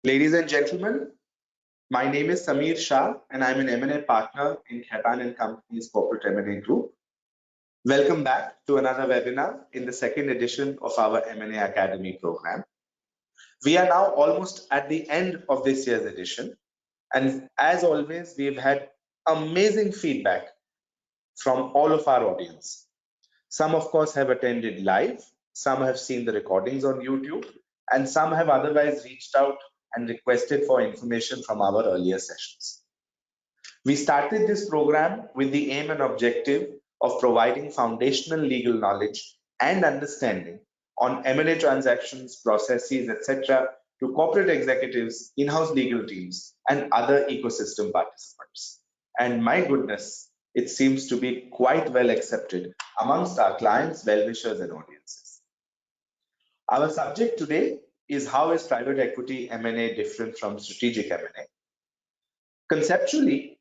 Ladies and gentlemen, my name is Samir Shah and I'm an M&A partner in Khaitan and Company's corporate M&A group. Welcome back to another webinar in the second edition of our M&A Academy program. We are now almost at the end of this year's edition, and as always, we've had amazing feedback from all of our audience. Some, of course, have attended live, some have seen the recordings on YouTube, and some have otherwise reached out and requested for information from our earlier sessions. We started this program with the aim and objective of providing foundational legal knowledge and understanding on M&A transactions, processes, etc. to corporate executives, in-house legal teams, and other ecosystem participants. And my goodness, it seems to be quite well accepted amongst our clients, well-wishers, and audiences. Our subject today is how is private equity M&A different from strategic M&A? Conceptually,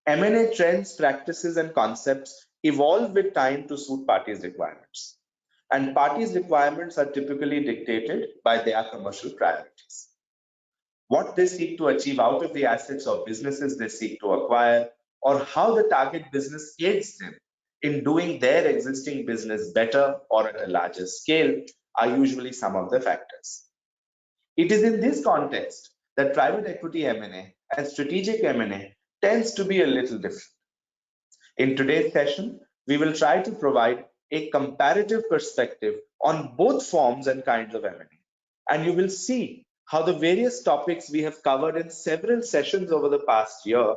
M&A trends, practices, and concepts evolve with time to suit parties' requirements. And parties' requirements are typically dictated by their commercial priorities. What they seek to achieve out of the assets or businesses they seek to acquire, or how the target business aids them in doing their existing business better or at a larger scale are usually some of the factors. It is in this context that private equity M&A and strategic M&A tends to be a little different. In today's session, we will try to provide a comparative perspective on both forms and kinds of M&A. And you will see how the various topics we have covered in several sessions over the past year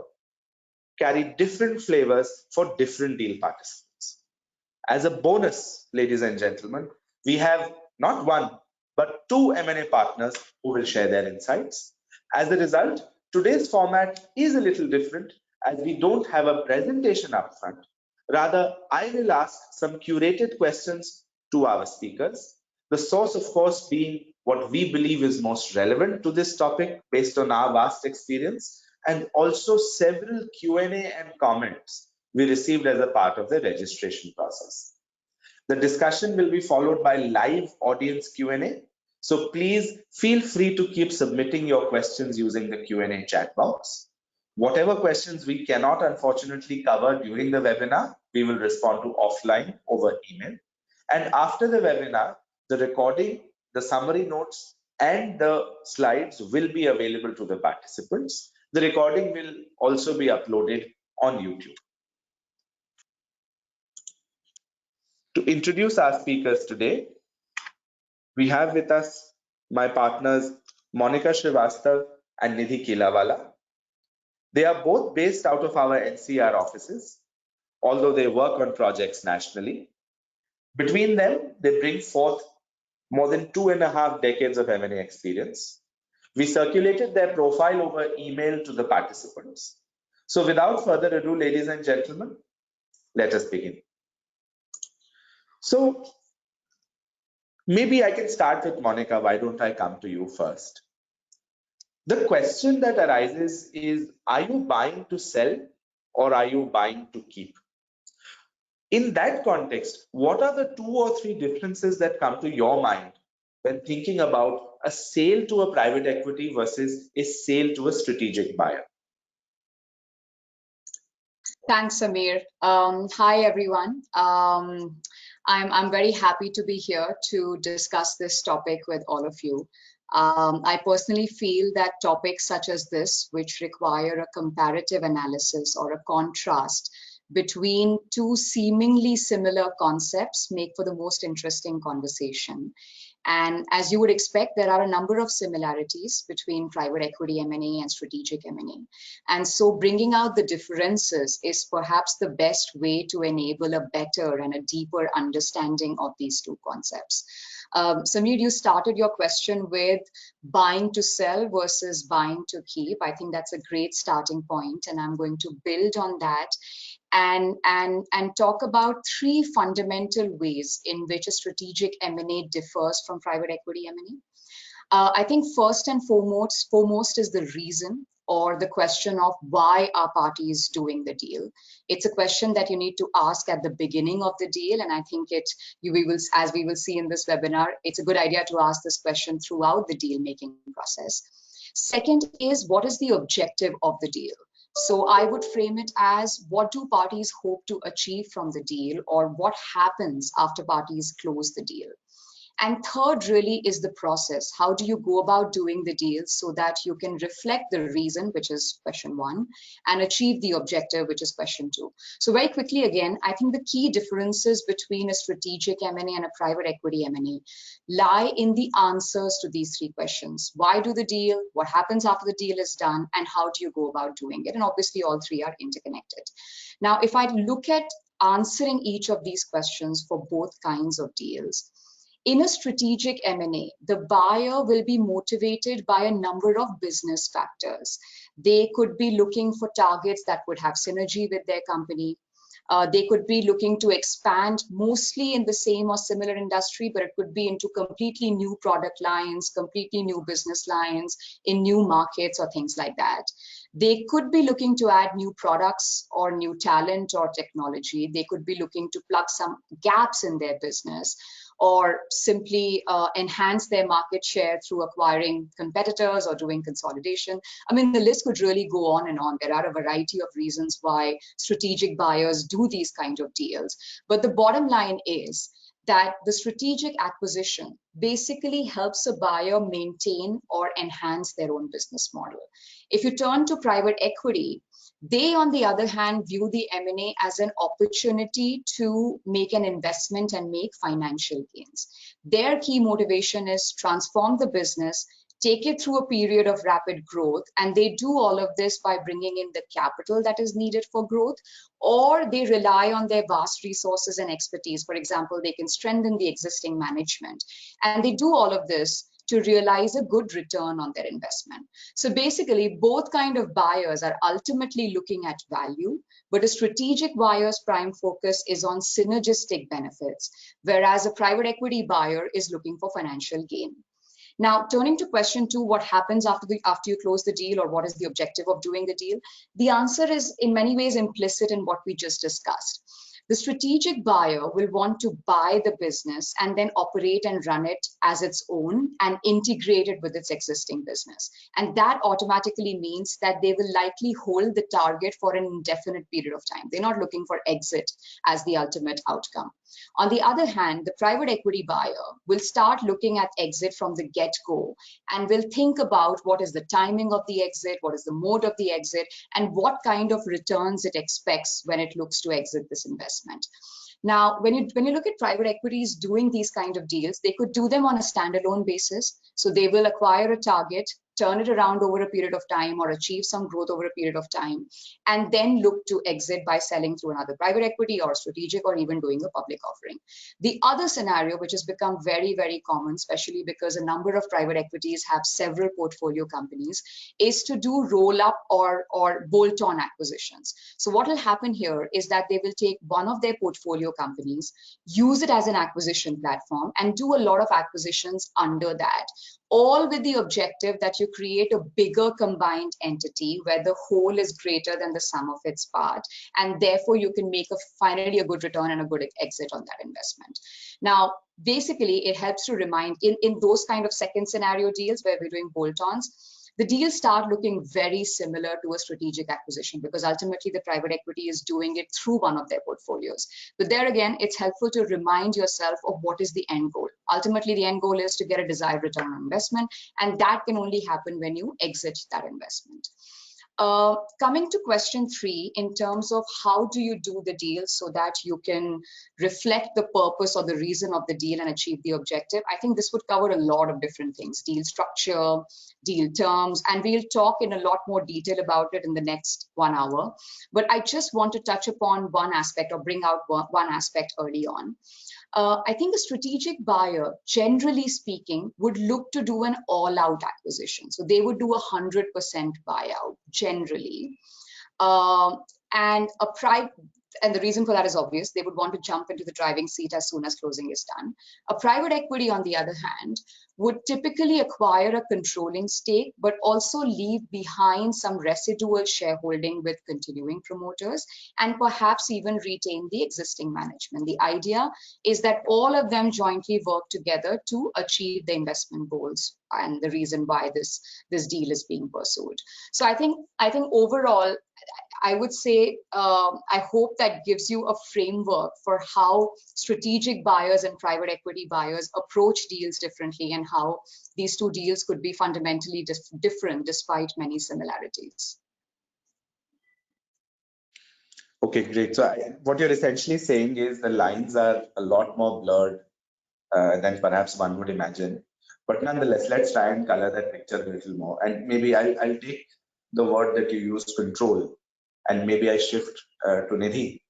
carry different flavors for different deal participants. As a bonus, ladies and gentlemen, we have not one, but two M&A partners who will share their insights. As a result, today's format is a little different as we don't have a presentation up front. Rather, I will ask some curated questions to our speakers, the source, of course, being what we believe is most relevant to this topic based on our vast experience, and also several Q&A and comments we received as a part of the registration process. The discussion will be followed by live audience Q&A. So please feel free to keep submitting your questions using the Q&A chat box. Whatever questions we cannot unfortunately cover during the webinar, we will respond to offline over email. And after the webinar, the recording, the summary notes, and the slides will be available to the participants. The recording will also be uploaded on YouTube. To introduce our speakers today, we have with us my partners Monica Srivastav and Nidhi Kilawala. They are both based out of our NCR offices, although they work on projects nationally. Between them, they bring forth more than 2.5 decades of M&A experience. We circulated their profile over email to the participants. So without further ado, ladies and gentlemen, let us begin. So maybe I can start with Monica. Why don't I come to you first? The question that arises is, are you buying to sell or are you buying to keep? In that context, what are the 2 or 3 differences that come to your mind when thinking about a sale to a private equity versus a sale to a strategic buyer? Thanks, Samir. Hi, everyone. I'm very happy to be here to discuss this topic with all of you. I personally feel that topics such as this, which require a comparative analysis or a contrast between two seemingly similar concepts, make for the most interesting conversation. And as you would expect, there are a number of similarities between private equity M&A and strategic M&A. And so bringing out the differences is perhaps the best way to enable a better and a deeper understanding of these two concepts. Samir, you started your question with buying to sell versus buying to keep. I think that's a great starting point, and I'm going to build on that and talk about 3 fundamental ways in which a strategic M&A differs from private equity M&A. I think first and foremost is the reason or the question of why are parties doing the deal. It's a question that you need to ask at the beginning of the deal, and I think as we will see in this webinar, it's a good idea to ask this question throughout the deal making process. Second is, what is the objective of the deal? So I would frame it as, what do parties hope to achieve from the deal, or what happens after parties close the deal? And third really is the process. How do you go about doing the deal so that you can reflect the reason, which is question one, and achieve the objective, which is question two. So very quickly again, I think the key differences between a strategic M&A and a private equity M&A lie in the answers to these three questions. Why do the deal? What happens after the deal is done? And how do you go about doing it? And obviously all three are interconnected. Now, if I look at answering each of these questions for both kinds of deals, in a strategic M&A, the buyer will be motivated by a number of business factors. They could be looking for targets that would have synergy with their company. They could be looking to expand mostly in the same or similar industry, but it could be into completely new product lines, completely new business lines, in new markets or things like that. They could be looking to add new products or new talent or technology. They could be looking to plug some gaps in their business, or simply enhance their market share through acquiring competitors or doing consolidation. I mean, the list could really go on and on. There are a variety of reasons why strategic buyers do these kind of deals. But the bottom line is that the strategic acquisition basically helps a buyer maintain or enhance their own business model. If you turn to private equity, they, on the other hand, view the M&A as an opportunity to make an investment and make financial gains. Their key motivation is transform the business, take it through a period of rapid growth, and they do all of this by bringing in the capital that is needed for growth, or they rely on their vast resources and expertise. For example, they can strengthen the existing management, and they do all of this to realize a good return on their investment. So basically, both kind of buyers are ultimately looking at value, but a strategic buyer's prime focus is on synergistic benefits, whereas a private equity buyer is looking for financial gain. Now, turning to question two, what happens after you close the deal, or what is the objective of doing the deal? The answer is in many ways implicit in what we just discussed. The strategic buyer will want to buy the business and then operate and run it as its own and integrate it with its existing business. And that automatically means that they will likely hold the target for an indefinite period of time. They're not looking for exit as the ultimate outcome. On the other hand, the private equity buyer will start looking at exit from the get-go and will think about what is the timing of the exit, what is the mode of the exit, and what kind of returns it expects when it looks to exit this investment. Now, when you look at private equities doing these kind of deals, they could do them on a standalone basis. So they will acquire a target, turn it around over a period of time, or achieve some growth over a period of time, and then look to exit by selling through another private equity or strategic, or even doing a public offering. The other scenario, which has become very, very common, especially because a number of private equities have several portfolio companies, is to do roll-up or bolt-on acquisitions. So what will happen here is that they will take one of their portfolio companies, use it as an acquisition platform, and do a lot of acquisitions under that, all with the objective that you create a bigger combined entity where the whole is greater than the sum of its part, and therefore you can make finally a good return and a good exit on that investment. Now, basically, it helps to remind in those kind of second scenario deals where we're doing bolt-ons, the deals start looking very similar to a strategic acquisition, because ultimately the private equity is doing it through one of their portfolios. But there again, it's helpful to remind yourself of what is the end goal. Ultimately, the end goal is to get a desired return on investment, and that can only happen when you exit that investment. Coming to question three, in terms of how do you do the deal so that you can reflect the purpose or the reason of the deal and achieve the objective, I think this would cover a lot of different things: deal structure, deal terms, and we'll talk in a lot more detail about it in the next 1 hour. But I just want to touch upon one aspect, or bring out one aspect early on. I think a strategic buyer, generally speaking, would look to do an all-out acquisition. So they would do 100% buyout generally. And and the reason for that is obvious. They would want to jump into the driving seat as soon as closing is done. A private equity, on the other hand, would typically acquire a controlling stake, but also leave behind some residual shareholding with continuing promoters, and perhaps even retain the existing management. The idea is that all of them jointly work together to achieve the investment goals, and the reason why this deal is being pursued. So I think overall, I would say, I hope that gives you a framework for how strategic buyers and private equity buyers approach deals differently, and how these two deals could be fundamentally different despite many similarities. Okay, great. So what you're essentially saying is the lines are a lot more blurred than perhaps one would imagine. But nonetheless, let's try and color that picture a little more. And maybe I'll take the word that you used, control, and maybe I shift to Nidhi.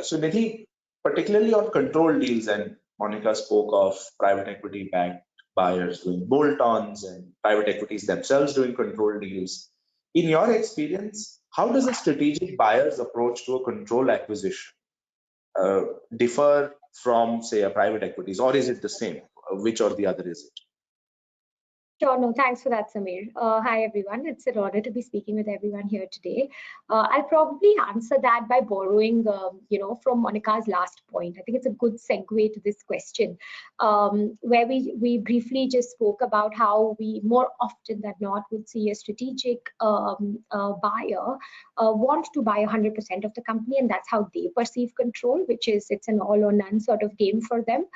So Nidhi, particularly on control deals, and Monica spoke of private equity backed buyers doing bolt-ons and private equities themselves doing control deals. In your experience, how does a strategic buyer's approach to a control acquisition uh, differ from, say, a private equities, or is it the same? Which or the other is it? Sure, no, thanks for that, Samir. Hi, everyone. It's an honor to be speaking with everyone here today. I'll probably answer that by borrowing, from Monica's last point. I think it's a good segue to this question, where we briefly just spoke about how we more often than not would see a strategic buyer want to buy 100% of the company, and that's how they perceive control, which is it's an all or none sort of game for them.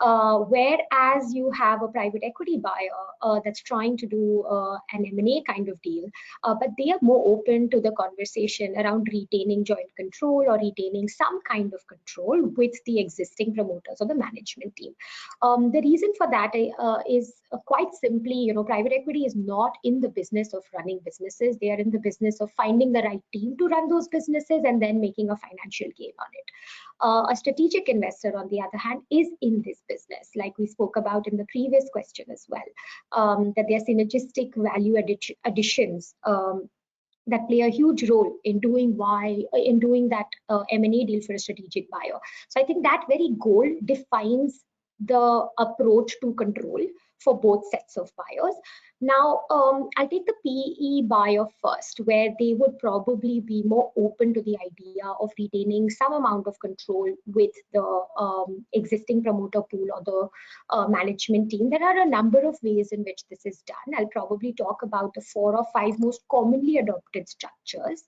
Whereas you have a private equity buyer that's trying to do an M&A kind of deal, but they are more open to the conversation around retaining joint control or retaining some kind of control with the existing promoters or the management team. The reason for that is quite simply, private equity is not in the business of running businesses. They are in the business of finding the right team to run those businesses and then making a financial gain on it. A strategic investor, on the other hand, is in this business, like we spoke about in the previous question as well, that there are synergistic value additions that play a huge role in doing that M&A deal for a strategic buyer. So I think that very goal defines the approach to control for both sets of buyers. Now, I'll take the PE buyer first, where they would probably be more open to the idea of retaining some amount of control with the existing promoter pool or the management team. There are a number of ways in which this is done. I'll probably talk about the 4 or 5 most commonly adopted structures.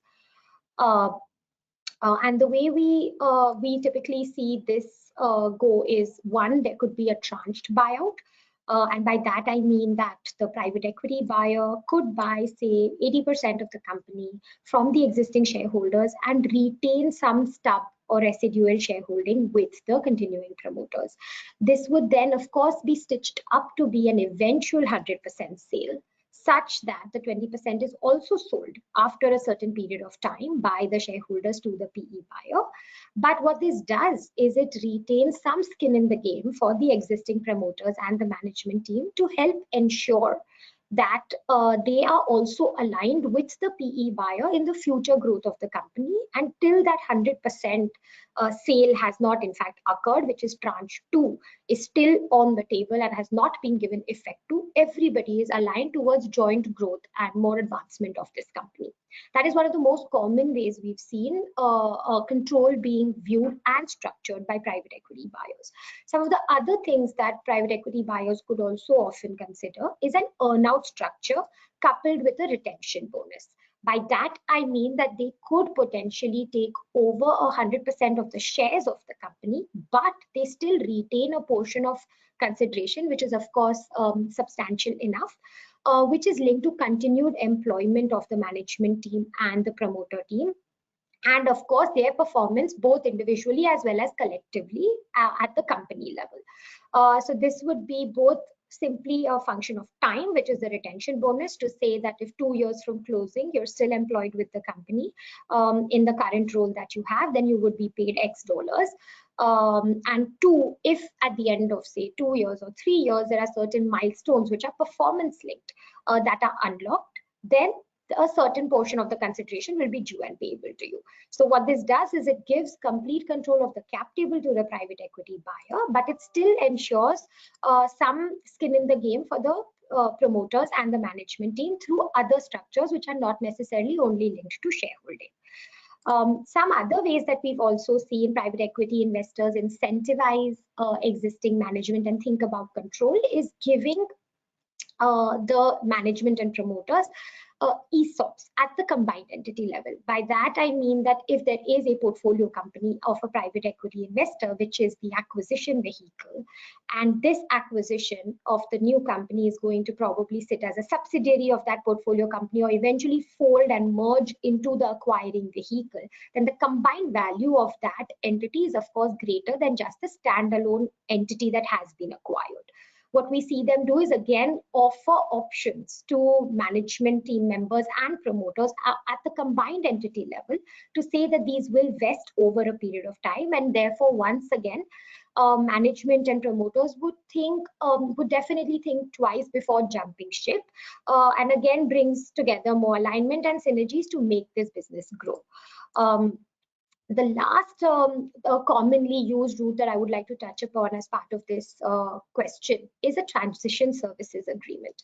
And the way we typically see this go is, one, there could be a tranched buyout. And by that, I mean that the private equity buyer could buy, say, 80% of the company from the existing shareholders and retain some stub or residual shareholding with the continuing promoters. This would then, of course, be stitched up to be an eventual 100% sale, such that the 20% is also sold after a certain period of time by the shareholders to the PE buyer. But what this does is it retains some skin in the game for the existing promoters and the management team to help ensure that they are also aligned with the PE buyer in the future growth of the company until that 100% sale has not in fact occurred, which is tranche 2, is still on the table and has not been given effect to. Everybody is aligned towards joint growth and more advancement of this company. That is one of the most common ways we've seen control being viewed and structured by private equity buyers. Some of the other things that private equity buyers could also often consider is an earn-out structure coupled with a retention bonus. By that, I mean that they could potentially take over 100% of the shares of the company, but they still retain a portion of consideration, which is, of course, substantial enough, which is linked to continued employment of the management team and the promoter team. And of course, their performance, both individually as well as collectively at the company level. So this would be both simply a function of time, which is the retention bonus, to say that if 2 years from closing, you're still employed with the company in the current role that you have, then you would be paid X dollars. And 2, if at the end of, say, 2 years or 3 years, there are certain milestones which are performance linked that are unlocked, then a certain portion of the consideration will be due and payable to you. So what this does is it gives complete control of the cap table to the private equity buyer, but it still ensures some skin in the game for the promoters and the management team through other structures which are not necessarily only linked to shareholding. Some other ways that we've also seen private equity investors incentivize existing management and think about control is giving the management and promoters ESOPs at the combined entity level. By that, I mean that if there is a portfolio company of a private equity investor, which is the acquisition vehicle, and this acquisition of the new company is going to probably sit as a subsidiary of that portfolio company or eventually fold and merge into the acquiring vehicle, then the combined value of that entity is, of course, greater than just the standalone entity that has been acquired. What we see them do is again offer options to management team members and promoters at the combined entity level to say that these will vest over a period of time, and therefore once again management and promoters would definitely think twice before jumping ship, and again brings together more alignment and synergies to make this business grow. The last commonly used route that I would like to touch upon as part of this question is a transition services agreement.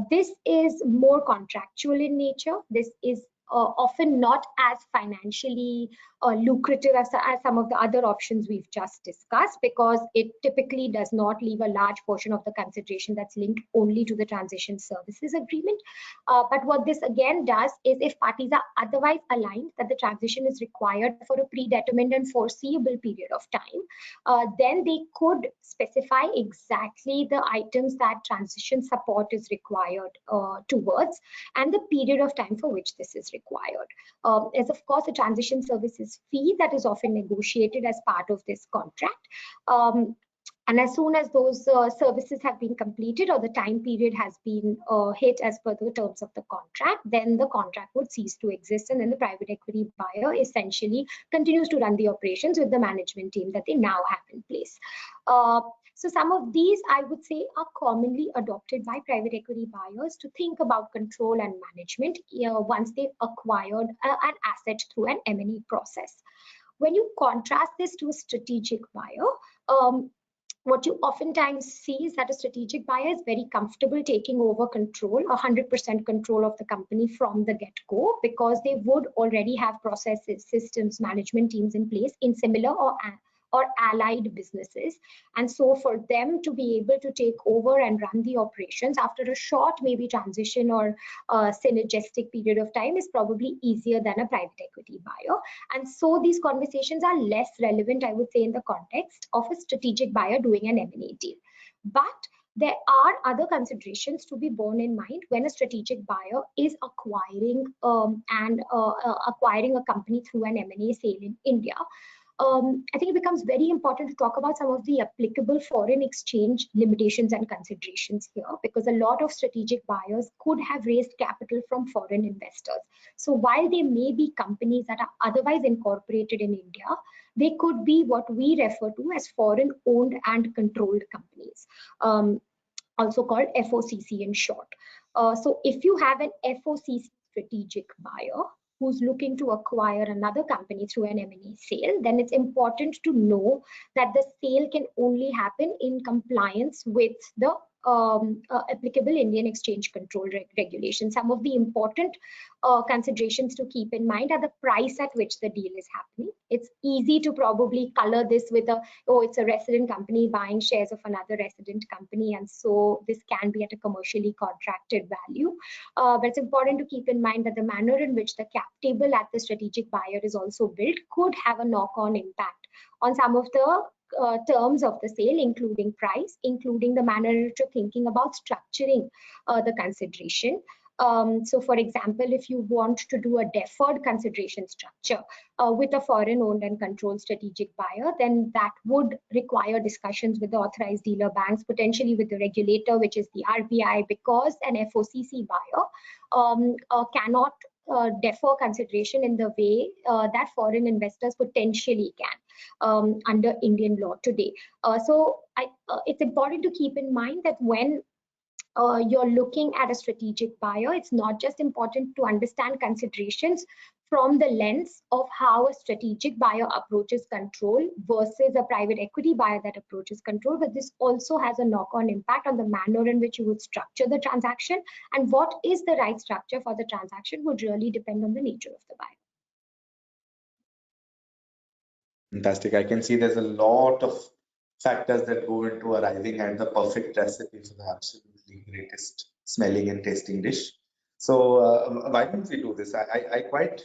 This is more contractual in nature. This is often not as financially lucrative as some of the other options we've just discussed, because it typically does not leave a large portion of the consideration that's linked only to the transition services agreement. But what this again does is, if parties are otherwise aligned that the transition is required for a predetermined and foreseeable period of time, then they could specify exactly the items that transition support is required towards and the period of time for which this is required. As of course a transition services fee that is often negotiated as part of this contract. And as soon as those services have been completed or the time period has been hit as per the terms of the contract, then the contract would cease to exist, and then the private equity buyer essentially continues to run the operations with the management team that they now have in place. So some of these, I would say, are commonly adopted by private equity buyers to think about control and management once they've acquired an asset through an M&A process. When you contrast this to a strategic buyer, what you oftentimes see is that a strategic buyer is very comfortable taking over control, 100% control of the company from the get-go, because they would already have processes, systems, management teams in place in similar or allied businesses. And so for them to be able to take over and run the operations after a short maybe transition or synergistic period of time is probably easier than a private equity buyer. And so these conversations are less relevant, I would say, in the context of a strategic buyer doing an M&A deal. But there are other considerations to be borne in mind when a strategic buyer is acquiring acquiring a company through an M&A sale in India. I think it becomes very important to talk about some of the applicable foreign exchange limitations and considerations here, because a lot of strategic buyers could have raised capital from foreign investors. So while they may be companies that are otherwise incorporated in India, they could be what we refer to as foreign owned and controlled companies, also called FOCC in short. So if you have an FOCC strategic buyer who's looking to acquire another company through an M&A sale, then it's important to know that the sale can only happen in compliance with the applicable Indian exchange control regulations. Some of the important considerations to keep in mind are the price at which the deal is happening. It's easy to probably color this with it's a resident company buying shares of another resident company, and so this can be at a commercially contracted value. But it's important to keep in mind that the manner in which the cap table at the strategic buyer is also built could have a knock-on impact on some of the terms of the sale, including price, including the manner in which you're thinking about structuring the consideration. So for example, if you want to do a deferred consideration structure with a foreign owned and controlled strategic buyer, then that would require discussions with the authorized dealer banks, potentially with the regulator, which is the RBI, because an FOCC buyer cannot defer consideration in the way that foreign investors potentially can under Indian law today. So it's important to keep in mind that when you're looking at a strategic buyer, it's not just important to understand considerations from the lens of how a strategic buyer approaches control versus a private equity buyer that approaches control, but this also has a knock-on impact on the manner in which you would structure the transaction, and what is the right structure for the transaction would really depend on the nature of the buyer. Fantastic. I can see there's a lot of factors that go into arriving at the perfect recipe for the absolutely greatest smelling and tasting dish. So why don't we do this? I quite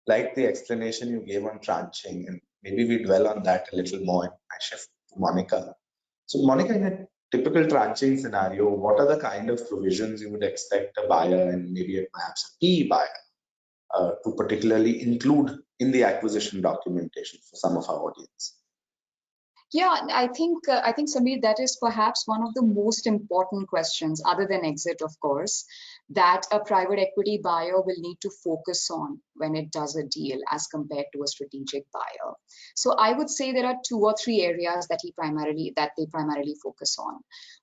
like the explanation you gave on tranching, and maybe we dwell on that a little more. I shift to Monica. So Monica, in a typical tranching scenario, what are the kind of provisions you would expect a buyer and maybe perhaps a PE buyer to particularly include in the acquisition documentation for some of our audience? Yeah, I think Sameer, that is perhaps one of the most important questions, other than exit, of course, that a private equity buyer will need to focus on when it does a deal as compared to a strategic buyer. So I would say there are 2 or 3 areas that they primarily focus on.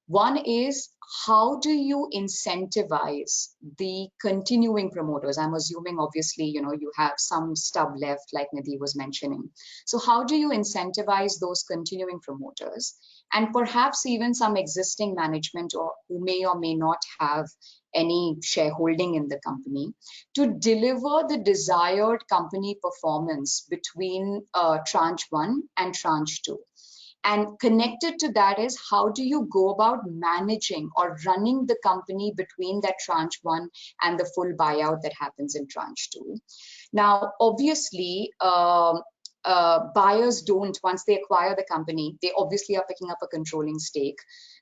One is, how do you incentivize the continuing promoters? I'm assuming obviously, you have some stub left, like Nidhi was mentioning. So how do you incentivize those continuing promoters, and perhaps even some existing management or who may or may not have any shareholding in the company, to deliver the desired company performance between tranche 1 and tranche 2? And connected to that is, how do you go about managing or running the company between that tranche 1 and the full buyout that happens in tranche 2? Now, obviously, buyers don't, once they acquire the company, they obviously are picking up a controlling stake.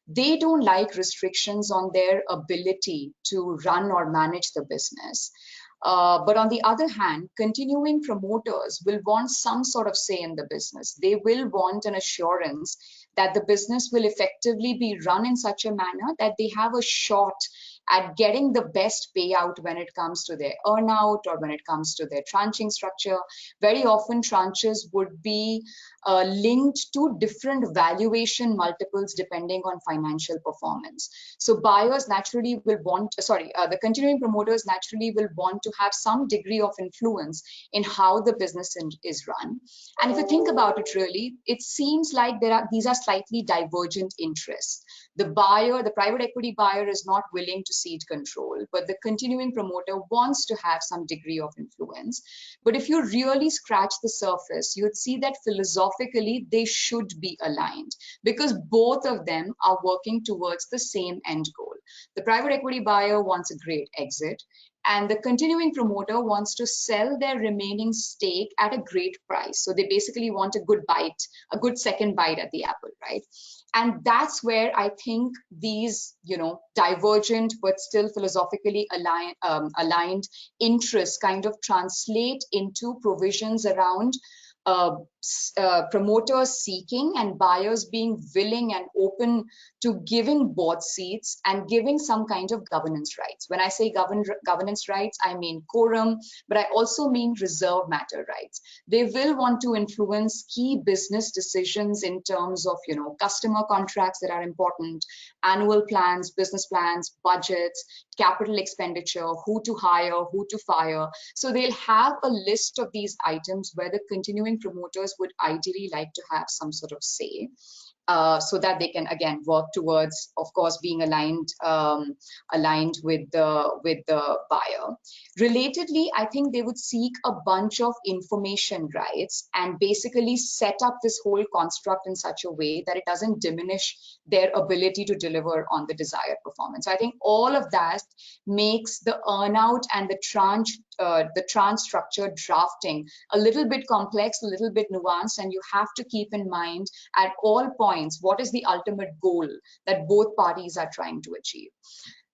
They don't like restrictions on their ability to run or manage the business. But on the other hand, continuing promoters will want some sort of say in the business. They will want an assurance that the business will effectively be run in such a manner that they have a shot at getting the best payout when it comes to their earnout or when it comes to their tranching structure. Very often tranches would be linked to different valuation multiples depending on financial performance. So buyers naturally will want, the continuing promoters naturally will want to have some degree of influence in how the business is run. And if you think about it really, it seems like these are slightly divergent interests. The buyer, the private equity buyer, is not willing to cede control, but the continuing promoter wants to have some degree of influence. But if you really scratch the surface, you'd see that philosophically they should be aligned, because both of them are working towards the same end goal. The private equity buyer wants a great exit, and the continuing promoter wants to sell their remaining stake at a great price. So they basically want a good bite, a good second bite at the apple, right? And that's where I think these, divergent but still philosophically aligned interests kind of translate into provisions around promoters seeking and buyers being willing and open to giving board seats and giving some kind of governance rights. When I say governance rights, I mean quorum, but I also mean reserve matter rights. They will want to influence key business decisions in terms of, customer contracts that are important, annual plans, business plans, budgets, capital expenditure, who to hire, who to fire. So they'll have a list of these items where the continuing promoters would ideally like to have some sort of say. So that they can again work towards, of course, being aligned with the buyer. Relatedly, I think they would seek a bunch of information rights and basically set up this whole construct in such a way that it doesn't diminish their ability to deliver on the desired performance. So I think all of that makes the earnout and the tranche structure drafting a little bit complex, a little bit nuanced, and you have to keep in mind at all points what is the ultimate goal that both parties are trying to achieve.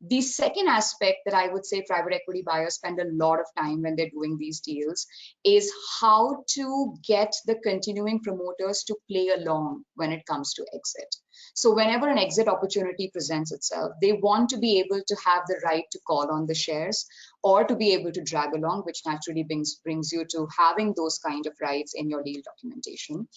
The second aspect that I would say private equity buyers spend a lot of time when they're doing these deals is how to get the continuing promoters to play along when it comes to exit. So whenever an exit opportunity presents itself, they want to be able to have the right to call on the shares or to be able to drag along, which naturally brings you to having those kind of rights in your deal documentation.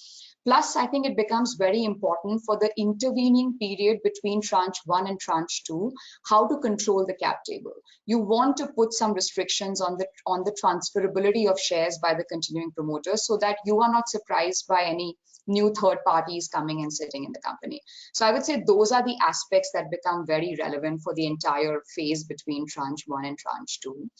Plus, I think it becomes very important for the intervening period between tranche 1 and tranche 2, how to control the cap table. You want to put some restrictions on the transferability of shares by the continuing promoters so that you are not surprised by any new third parties coming and sitting in the company. So I would say those are the aspects that become very relevant for the entire phase between tranche 1 and tranche 2.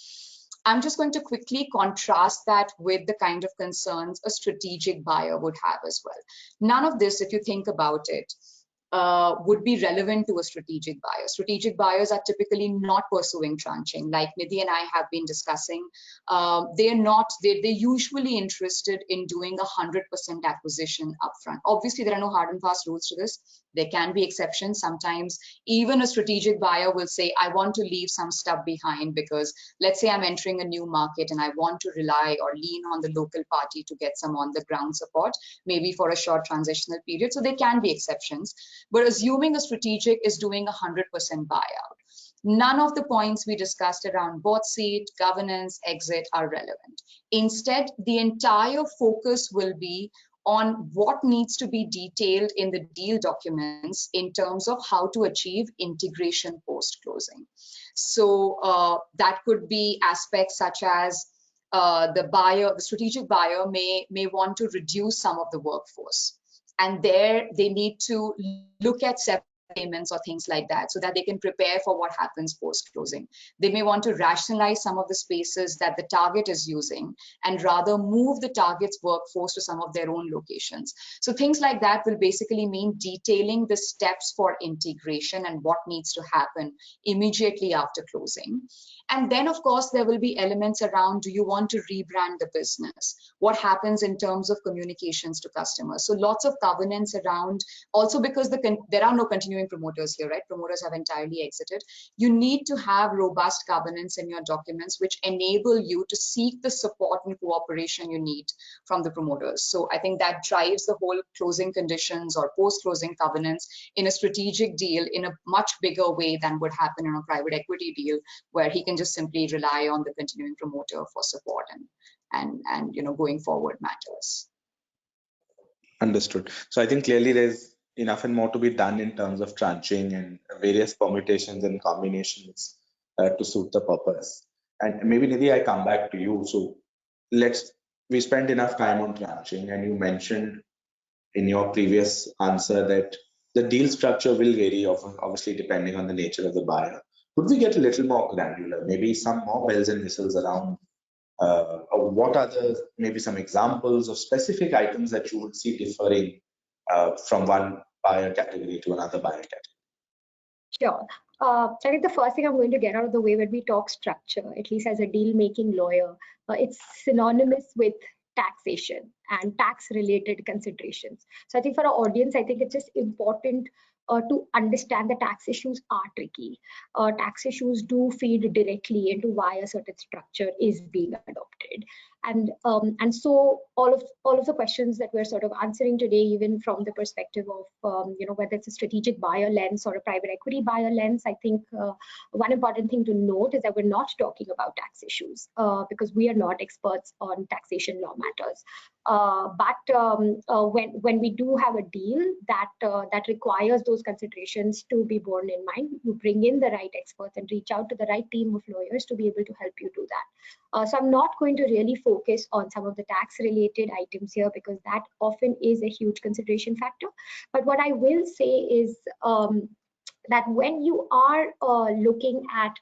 I'm just going to quickly contrast that with the kind of concerns a strategic buyer would have as well. None of this, if you think about it, would be relevant to a strategic buyer. Strategic buyers are typically not pursuing tranching, like Nidhi and I have been discussing. They're usually interested in doing 100% acquisition upfront. Obviously, there are no hard and fast rules to this. There can be exceptions. Sometimes even a strategic buyer will say, I want to leave some stuff behind because let's say I'm entering a new market and I want to rely or lean on the local party to get some on the ground support, maybe for a short transitional period. So there can be exceptions. But assuming a strategic is doing 100% buyout, none of the points we discussed around board seat, governance, exit are relevant. Instead, the entire focus will be on what needs to be detailed in the deal documents in terms of how to achieve integration post-closing. So that could be aspects such as the strategic buyer may want to reduce some of the workforce. And there they need to look at separate payments or things like that so that they can prepare for what happens post-closing. They may want to rationalize some of the spaces that the target is using and rather move the target's workforce to some of their own locations. So things like that will basically mean detailing the steps for integration and what needs to happen immediately after closing. And then, of course, there will be elements around, do you want to rebrand the business? What happens in terms of communications to customers? So lots of governance around, also because there are no continuing promoters here, right? Promoters have entirely exited. You need to have robust governance in your documents, which enable you to seek the support and cooperation you need from the promoters. So I think that drives the whole closing conditions or post-closing governance in a strategic deal in a much bigger way than would happen in a private equity deal, where he can just simply rely on the continuing promoter for support and going forward matters. Understood. So I think clearly there's enough and more to be done in terms of tranching and various permutations and combinations to suit the purpose. And maybe Nidhi, I come back to you. So we spent enough time on tranching, and you mentioned in your previous answer that the deal structure will vary, obviously depending on the nature of the buyer. Could we get a little more granular, maybe some more bells and whistles around what are maybe some examples of specific items that you would see differing from one buyer category to another buyer category? Sure. I think the first thing I'm going to get out of the way when we talk structure, at least as a deal-making lawyer, it's synonymous with taxation and tax-related considerations. So I think for our audience, I think it's just important to understand that tax issues are tricky. Tax issues do feed directly into why a certain structure is being adopted. And so all of the questions that we're sort of answering today, even from the perspective of whether it's a strategic buyer lens or a private equity buyer lens, I think one important thing to note is that we're not talking about tax issues because we are not experts on taxation law matters. But when we do have a deal that requires those considerations to be borne in mind, you bring in the right experts and reach out to the right team of lawyers to be able to help you do that. So I'm not going to really focus on some of the tax related items here because that often is a huge consideration factor. But what I will say is that when you are looking at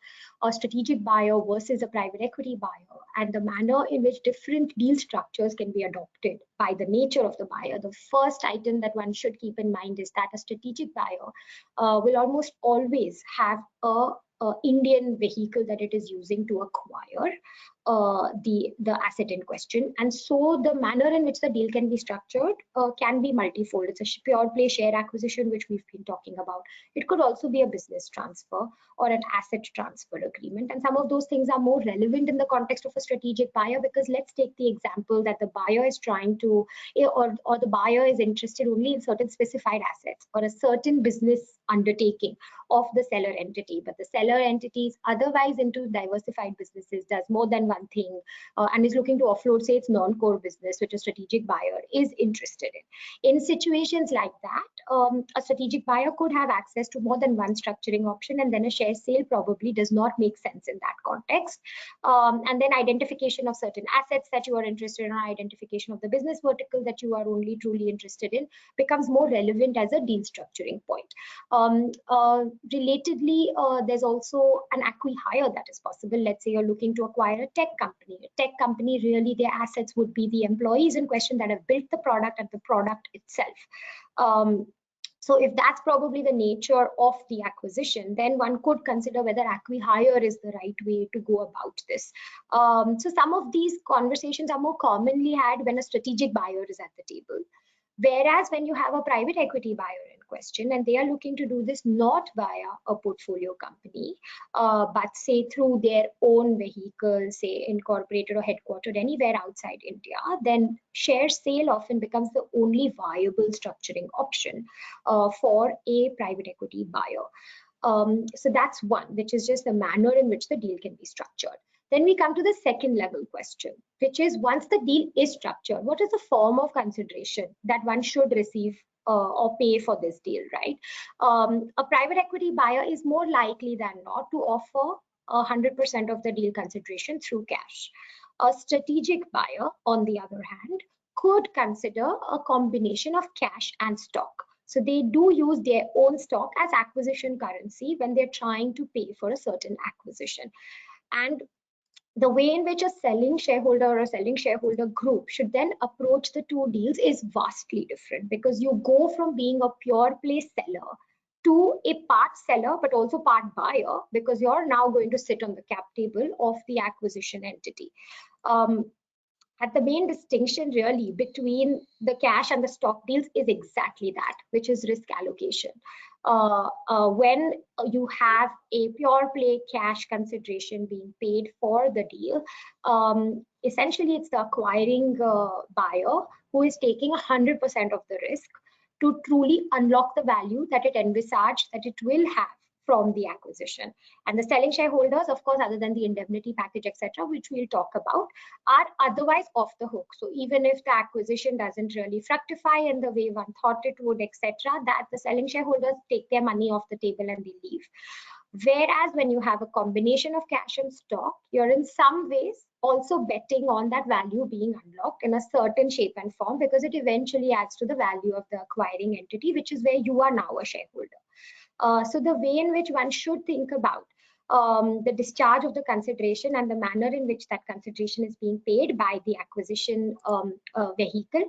a strategic buyer versus a private equity buyer and the manner in which different deal structures can be adopted by the nature of the buyer, the first item that one should keep in mind is that a strategic buyer will almost always have a Indian vehicle that it is using to acquire the asset in question. And so the manner in which the deal can be structured can be multifold. It's a pure play share acquisition, which we've been talking about. It could also be a business transfer or an asset transfer agreement. And some of those things are more relevant in the context of a strategic buyer, because let's take the example that the buyer is trying to, or the buyer is interested only in certain specified assets or a certain business undertaking of the seller entity, but the seller entity is otherwise into diversified businesses, does more than one one thing and is looking to offload, say, its non-core business, which a strategic buyer is interested in. In situations like that, a strategic buyer could have access to more than one structuring option, and then a share sale probably does not make sense in that context. And then identification of certain assets that you are interested in, or identification of the business vertical that you are only truly interested in, becomes more relevant as a deal structuring point. Relatedly, there's also an acqui-hire that is possible. Let's say you're looking to acquire a tech company. A tech company, really their assets would be the employees in question that have built the product and the product itself. So if that's probably the nature of the acquisition, then one could consider whether acqui-hire is the right way to go about this. So some of these conversations are more commonly had when a strategic buyer is at the table. Whereas when you have a private equity buyer in question, and they are looking to do this not via a portfolio company, but say through their own vehicle, say incorporated or headquartered anywhere outside India, then share sale often becomes the only viable structuring option for a private equity buyer. So that's one, which is just the manner in which the deal can be structured. Then we come to the second level question, which is, once the deal is structured, what is the form of consideration that one should receive or pay for this deal, right? A private equity buyer is more likely than not to offer 100% of the deal consideration through cash. A strategic buyer, on the other hand, could consider a combination of cash and stock. So they do use their own stock as acquisition currency when they're trying to pay for a certain acquisition. And the way in which a selling shareholder or a selling shareholder group should then approach the two deals is vastly different, because you go from being a pure play seller to a part seller but also part buyer, because you're now going to sit on the cap table of the acquisition entity. At the main distinction really between the cash and the stock deals is exactly that, which is risk allocation. When you have a pure play cash consideration being paid for the deal, essentially it's the acquiring buyer who is taking 100% of the risk to truly unlock the value that it envisaged that it will have from the acquisition. And the selling shareholders, of course, other than the indemnity package, etc., which we'll talk about, are otherwise off the hook. So even if the acquisition doesn't really fructify in the way one thought it would, etc., that the selling shareholders take their money off the table and they leave. Whereas when you have a combination of cash and stock, you're in some ways also betting on that value being unlocked in a certain shape and form, because it eventually adds to the value of the acquiring entity, which is where you are now a shareholder. So the way in which one should think about the discharge of the consideration and the manner in which that consideration is being paid by the acquisition vehicle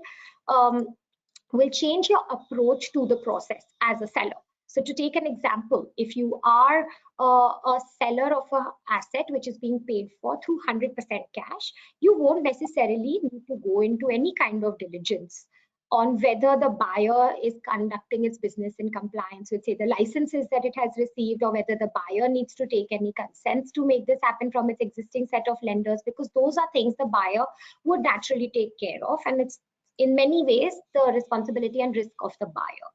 will change your approach to the process as a seller. So to take an example, if you are a seller of an asset which is being paid for through 100% cash, you won't necessarily need to go into any kind of diligence on whether the buyer is conducting its business in compliance with, say, the licenses that it has received, or whether the buyer needs to take any consents to make this happen from its existing set of lenders, because those are things the buyer would naturally take care of, and it's in many ways the responsibility and risk of the buyer.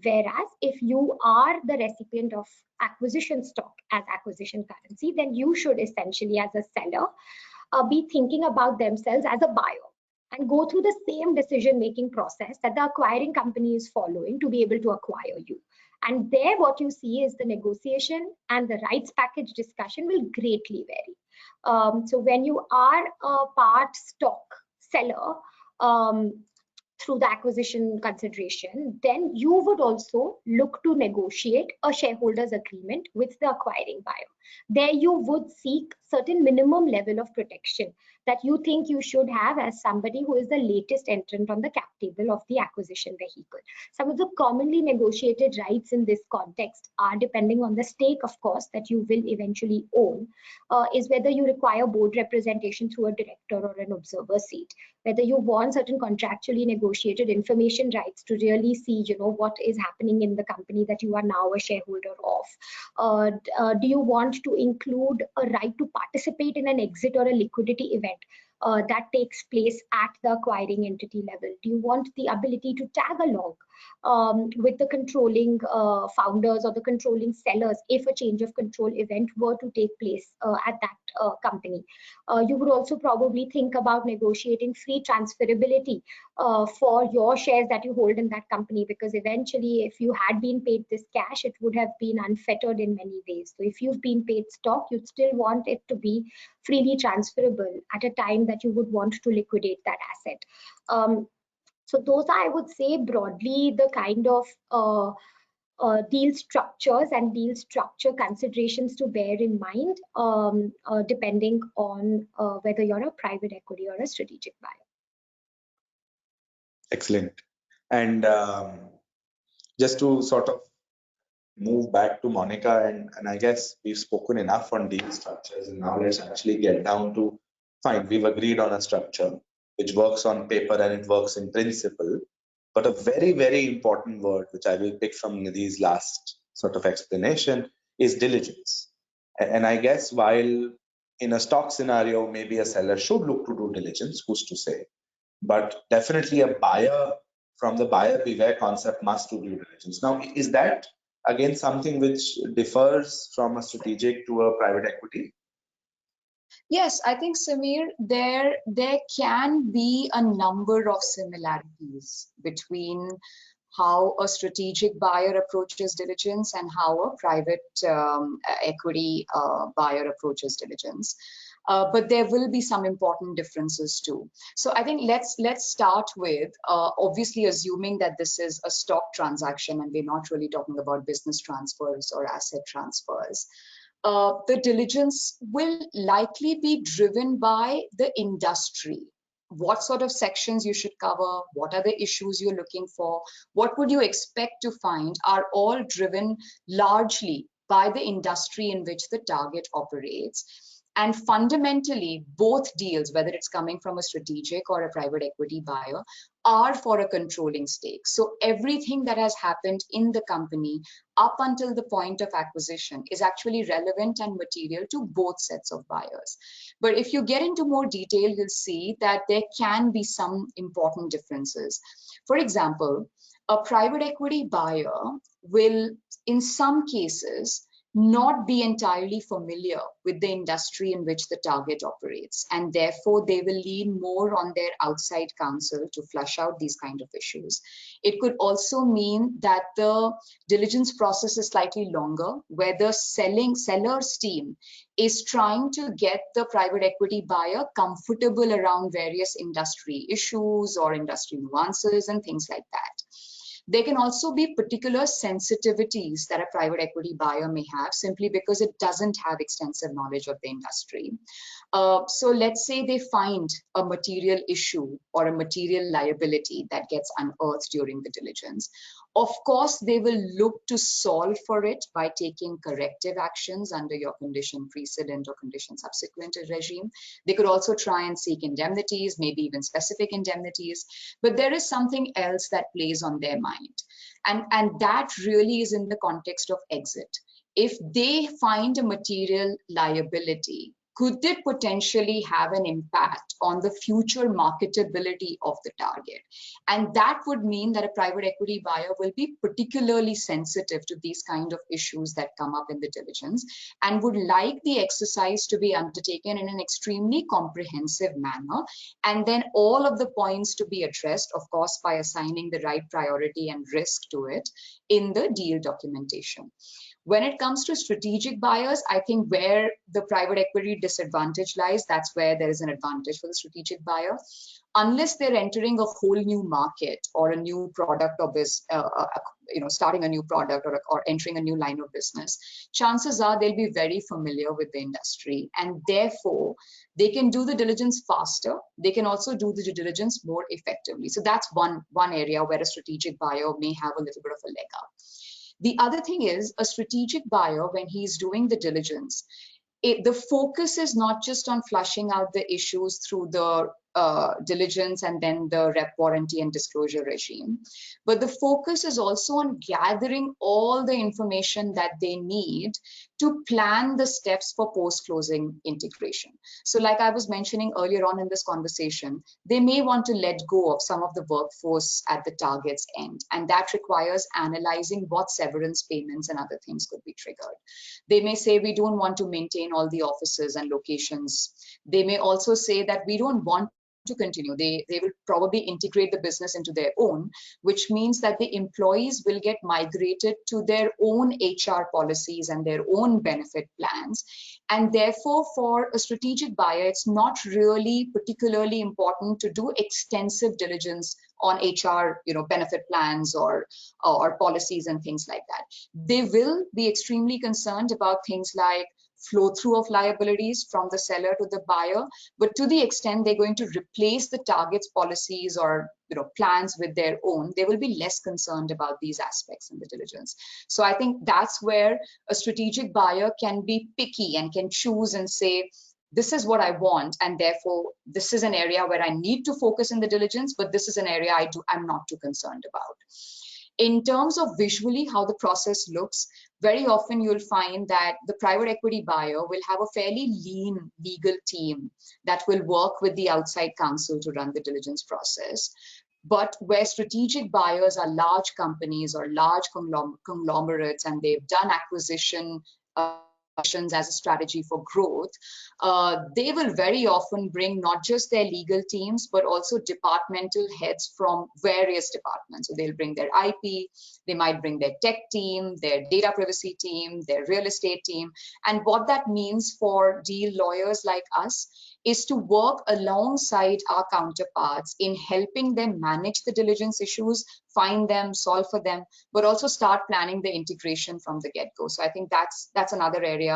Whereas if you are the recipient of acquisition stock as acquisition currency, then you should essentially, as a seller, be thinking about themselves as a buyer and go through the same decision-making process that the acquiring company is following to be able to acquire you. And there what you see is the negotiation and the rights package discussion will greatly vary. So when you are a part stock seller, through the acquisition consideration, then you would also look to negotiate a shareholders agreement with the acquiring buyer. There you would seek certain minimum level of protection that you think you should have as somebody who is the latest entrant on the cap table of the acquisition vehicle. Some of the commonly negotiated rights in this context are, depending on the stake, of course, that you will eventually own, is whether you require board representation through a director or an observer seat, whether you want certain contractually negotiated information rights to really see, what is happening in the company that you are now a shareholder of. Do you want to include a right to participate in an exit or a liquidity event that takes place at the acquiring entity level? Do you want the ability to tag along with the controlling founders or the controlling sellers if a change of control event were to take place at that company. You would also probably think about negotiating free transferability for your shares that you hold in that company, because eventually if you had been paid this cash, it would have been unfettered in many ways. So if you've been paid stock, you'd still want it to be freely transferable at a time that you would want to liquidate that asset. So those are, I would say, broadly the kind of deal structures and deal structure considerations to bear in mind, depending on whether you're a private equity or a strategic buyer. Excellent. And just to sort of move back to Monica, and I guess we've spoken enough on deal structures, and now let's actually get down to, fine, we've agreed on a structure which works on paper and it works in principle, but a very, very important word which I will pick from Nidhi's last sort of explanation is diligence. And I guess while in a stock scenario, maybe a seller should look to do diligence, who's to say, but definitely a buyer, from the buyer beware concept, must do due diligence. Now, is that again something which differs from a strategic to a private equity? Yes, I think, Samir, there can be a number of similarities between how a strategic buyer approaches diligence and how a private equity buyer approaches diligence. But there will be some important differences too. So I think let's start with obviously assuming that this is a stock transaction and we're not really talking about business transfers or asset transfers. The diligence will likely be driven by the industry. What sort of sections you should cover, what are the issues you're looking for, what would you expect to find, are all driven largely by the industry in which the target operates. And fundamentally, both deals, whether it's coming from a strategic or a private equity buyer, are for a controlling stake. So everything that has happened in the company up until the point of acquisition is actually relevant and material to both sets of buyers. But if you get into more detail, you'll see that there can be some important differences. For example, a private equity buyer will, in some cases, not be entirely familiar with the industry in which the target operates, and therefore they will lean more on their outside counsel to flush out these kind of issues. It could also mean that the diligence process is slightly longer, where the seller's team is trying to get the private equity buyer comfortable around various industry issues or industry nuances and things like that. There can also be particular sensitivities that a private equity buyer may have simply because it doesn't have extensive knowledge of the industry. So let's say they find a material issue or a material liability that gets unearthed during the diligence. Of course, they will look to solve for it by taking corrective actions under your condition precedent or condition subsequent regime. They could also try and seek indemnities, maybe even specific indemnities, but there is something else that plays on their mind. And that really is in the context of exit. If they find a material liability, could it potentially have an impact on the future marketability of the target? And that would mean that a private equity buyer will be particularly sensitive to these kind of issues that come up in the diligence and would like the exercise to be undertaken in an extremely comprehensive manner, and then all of the points to be addressed, of course, by assigning the right priority and risk to it in the deal documentation. When it comes to strategic buyers, I think where the private equity disadvantage lies, that's where there is an advantage for the strategic buyer. Unless they're entering a whole new market or a new product or starting a new product or entering a new line of business, chances are they'll be very familiar with the industry, and therefore they can do the diligence faster. They can also do the due diligence more effectively. So that's one area where a strategic buyer may have a little bit of a leg up. The other thing is, a strategic buyer, when he's doing the diligence, the focus is not just on flushing out the issues through the diligence and then the rep warranty and disclosure regime. But the focus is also on gathering all the information that they need to plan the steps for post-closing integration. So like I was mentioning earlier on in this conversation, they may want to let go of some of the workforce at the target's end, and that requires analyzing what severance payments and other things could be triggered. They may say we don't want to maintain all the offices and locations. They may also say that we don't want to continue. They will probably integrate the business into their own, which means that the employees will get migrated to their own HR policies and their own benefit plans. And therefore, for a strategic buyer, it's not really particularly important to do extensive diligence on HR, benefit plans or policies and things like that. They will be extremely concerned about things like flow through of liabilities from the seller to the buyer, but to the extent they're going to replace the target's policies or plans with their own, they will be less concerned about these aspects in the diligence. So I think that's where a strategic buyer can be picky and can choose and say, this is what I want, and therefore this is an area where I need to focus in the diligence, but this is an area I'm not too concerned about. In terms of visually how the process looks, very often you'll find that the private equity buyer will have a fairly lean legal team that will work with the outside counsel to run the diligence process. But where strategic buyers are large companies or large conglomerates and they've done acquisition as a strategy for growth, they will very often bring not just their legal teams, but also departmental heads from various departments. So they'll bring their IP, they might bring their tech team, their data privacy team, their real estate team. And what that means for deal lawyers like us is to work alongside our counterparts in helping them manage the diligence issues, find them, solve for them, but also start planning the integration from the get-go. So I think that's another area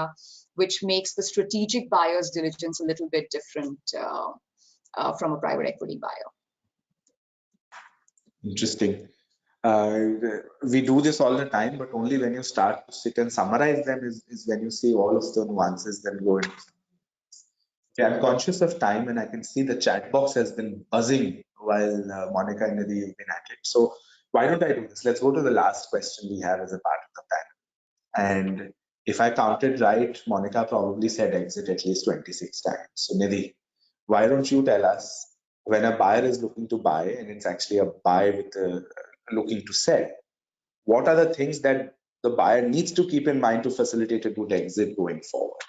which makes the strategic buyer's diligence a little bit different from a private equity buyer. Interesting. We do this all the time, but only when you start to sit and summarize them is when you see all of the nuances that go into. Yeah, I'm conscious of time, and I can see the chat box has been buzzing while Monica and Nidhi have been at it. So why don't I do this? Let's go to the last question we have as a part of the panel. And if I counted right, Monica probably said exit at least 26 times. So Nidhi, why don't you tell us, when a buyer is looking to buy and it's actually a buy with looking to sell, what are the things that the buyer needs to keep in mind to facilitate a good exit going forward?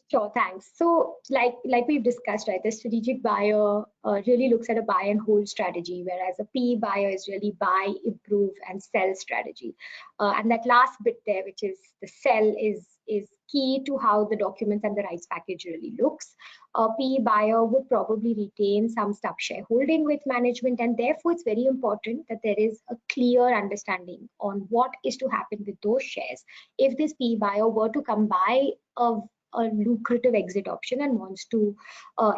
Sure, thanks. So like we've discussed, right, the strategic buyer really looks at a buy and hold strategy, whereas a PE buyer is really buy, improve, and sell strategy. And that last bit there, which is the sell, is key to how the documents and the rights package really looks. A PE buyer would probably retain some stub shareholding with management, and therefore it's very important that there is a clear understanding on what is to happen with those shares if this PE buyer were to come by a lucrative exit option and wants to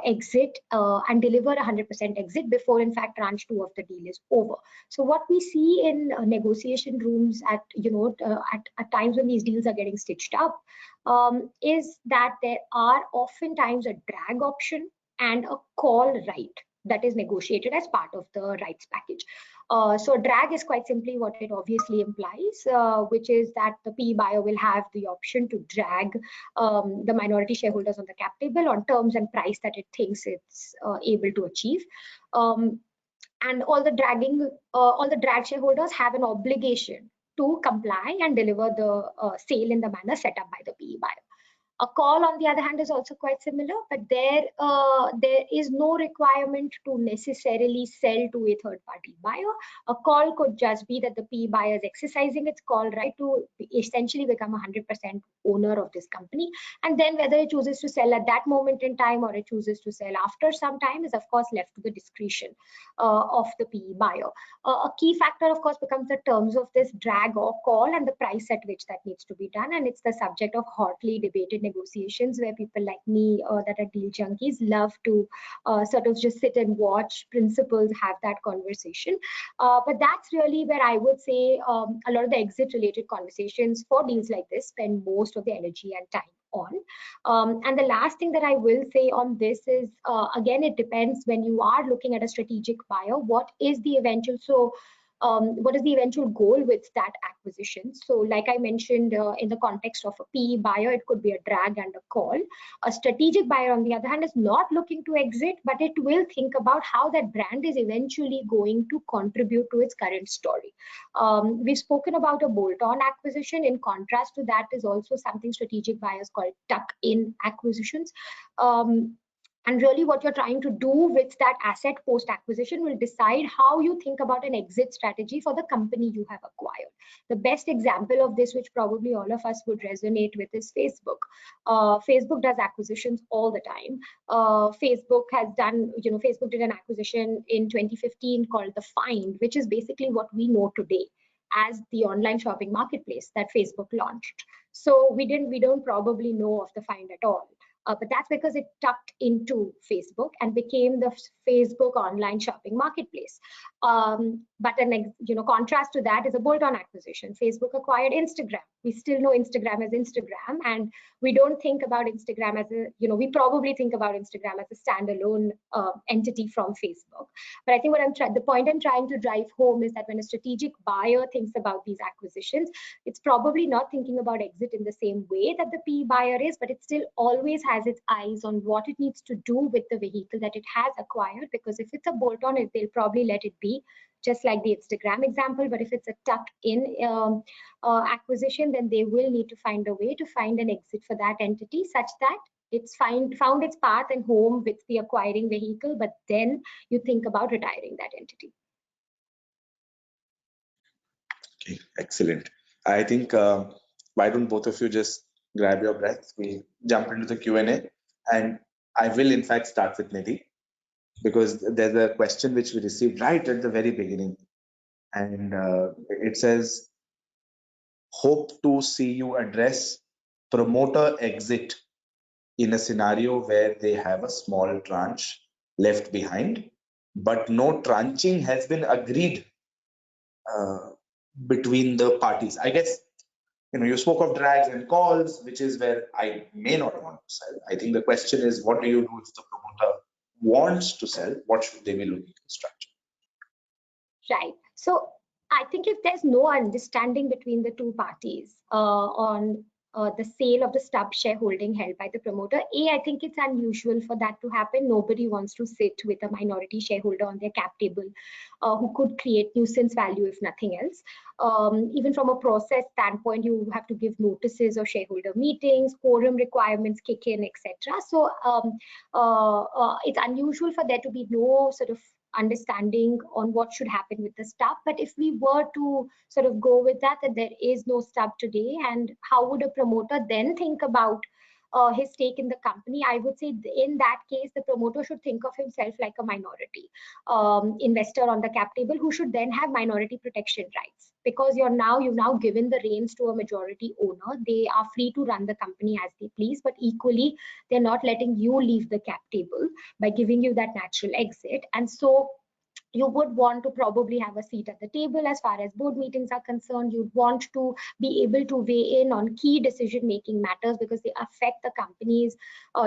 exit and deliver 100% exit before, in fact, tranche 2 of the deal is over. So what we see in negotiation rooms at times when these deals are getting stitched up is that there are oftentimes a drag option and a call right that is negotiated as part of the rights package. So drag is quite simply what it obviously implies, which is that the PE buyer will have the option to drag the minority shareholders on the cap table on terms and price that it thinks it's able to achieve. And all the drag shareholders have an obligation to comply and deliver the sale in the manner set up by the PE buyer. A call, on the other hand, is also quite similar, but there is no requirement to necessarily sell to a third-party buyer. A call could just be that the PE buyer is exercising its call right to essentially become 100% owner of this company. And then whether it chooses to sell at that moment in time or it chooses to sell after some time is, of course, left to the discretion of the PE buyer. A key factor, of course, becomes the terms of this drag or call and the price at which that needs to be done. And it's the subject of hotly debated negotiations where people like me that are deal junkies love to sort of just sit and watch principals have that conversation. But that's really where I would say a lot of the exit related conversations for deals like this spend most of the energy and time. on. And the last thing that I will say on this is, again, it depends when you are looking at a strategic buyer, what is the eventual goal with that acquisition? So like I mentioned, in the context of a PE buyer, it could be a drag and a call. A strategic buyer, on the other hand, is not looking to exit, but it will think about how that brand is eventually going to contribute to its current story. We've spoken about a bolt-on acquisition. In contrast to that is also something strategic buyers call tuck-in acquisitions. And really what you're trying to do with that asset post-acquisition will decide how you think about an exit strategy for the company you have acquired. The best example of this, which probably all of us would resonate with, is Facebook. Facebook does acquisitions all the time. Facebook did an acquisition in 2015 called The Find, which is basically what we know today as the online shopping marketplace that Facebook launched. So we don't probably know of The Find at all. But that's because it tucked into Facebook and became the Facebook online shopping marketplace. But contrast to that is a bolt-on acquisition. Facebook acquired Instagram. We still know Instagram as Instagram, and we don't think about Instagram as we probably think about Instagram as a standalone entity from Facebook. But I think the point I'm trying to drive home is that when a strategic buyer thinks about these acquisitions, it's probably not thinking about exit in the same way that the PE buyer is, but it still always has its eyes on what it needs to do with the vehicle that it has acquired. Because if it's a bolt-on, they'll probably let it be, just like the Instagram example. But if it's a tuck-in acquisition, then they will need to find a way to find an exit for that entity such that it's found its path and home with the acquiring vehicle, but then you think about retiring that entity. Okay, excellent. I think why don't both of you just grab your breath? We jump into the Q&A, and I will in fact start with Nidhi, because there's a question which we received right at the very beginning, and it says, hope to see you address promoter exit in a scenario where they have a small tranche left behind, but no tranching has been agreed between the parties. I guess you spoke of drags and calls, which is where I may not want to sell. I think the question is, what do you do if the promoter wants to sell? What should they be looking to structure? Right. So I think if there's no understanding between the two parties on the sale of the stub shareholding held by the promoter, I think it's unusual for that to happen. Nobody wants to sit with a minority shareholder on their cap table who could create nuisance value if nothing else. Even from a process standpoint, you have to give notices of shareholder meetings, quorum requirements kick in, etc. So it's unusual for there to be no sort of understanding on what should happen with the stub. But if we were to sort of go with that there is no stub today, and how would a promoter then think about his stake in the company? I would say in that case, the promoter should think of himself like a minority investor on the cap table, who should then have minority protection rights, because you've now given the reins to a majority owner. They are free to run the company as they please, but equally they're not letting you leave the cap table by giving you that natural exit. And so you would want to probably have a seat at the table as far as board meetings are concerned. You'd want to be able to weigh in on key decision-making matters because they affect the company's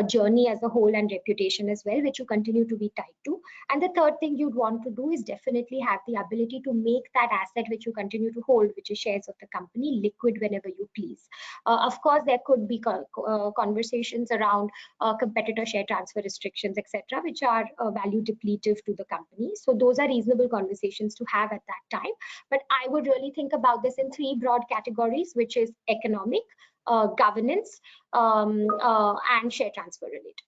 journey as a whole and reputation as well, which you continue to be tied to. And the third thing you'd want to do is definitely have the ability to make that asset which you continue to hold, which is shares of the company, liquid whenever you please. Of course, there could be conversations around competitor share transfer restrictions, etc., which are value depletive to the company. So those are reasonable conversations to have at that time. But I would really think about this in three broad categories, which is economic, governance, and share transfer related.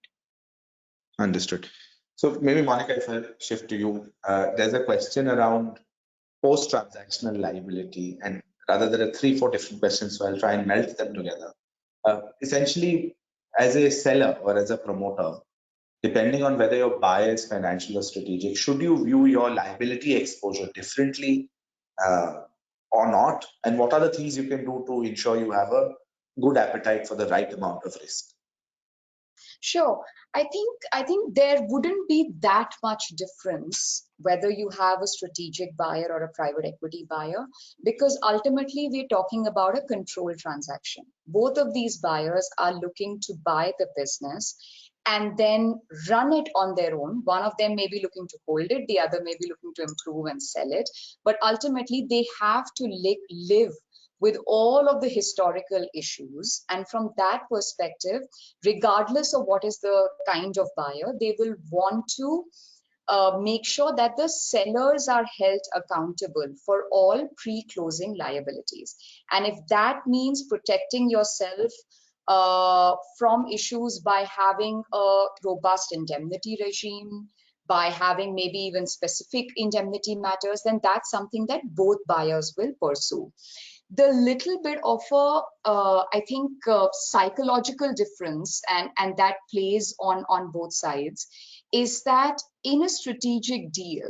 Understood. So maybe Monica, if I shift to you, there's a question around post-transactional liability, and rather there are 3-4 different questions, so I'll try and melt them together. Essentially, as a seller or as a promoter, depending on whether your buyer is financial or strategic, should you view your liability exposure differently or not? And what are the things you can do to ensure you have a good appetite for the right amount of risk? Sure. I think there wouldn't be that much difference whether you have a strategic buyer or a private equity buyer, because ultimately we're talking about a controlled transaction. Both of these buyers are looking to buy the business and then run it on their own. One of them may be looking to hold it, the other may be looking to improve and sell it, but ultimately they have to live with all of the historical issues. And from that perspective, regardless of what is the kind of buyer, they will want to make sure that the sellers are held accountable for all pre-closing liabilities. And if that means protecting yourself from issues by having a robust indemnity regime, by having maybe even specific indemnity matters, then that's something that both buyers will pursue. The little bit of a, I think, psychological difference, and that plays on both sides, is that in a strategic deal,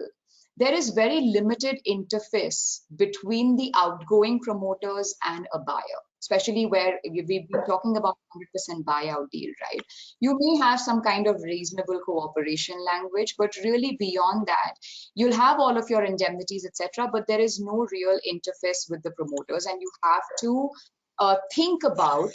there is very limited interface between the outgoing promoters and a buyer, especially where we've been talking about 100% buyout deal, right? You may have some kind of reasonable cooperation language, but really beyond that, you'll have all of your indemnities, etc., but there is no real interface with the promoters, and you have to think about